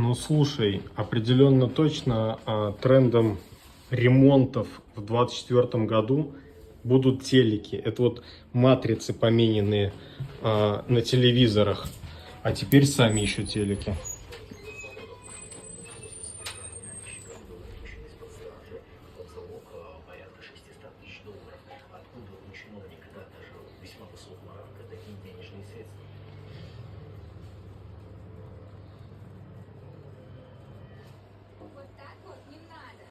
Ну слушай, определенно точно трендом ремонтов в 2024 году будут телеки. Это вот матрицы помененные на телевизорах. А теперь сами еще телеки.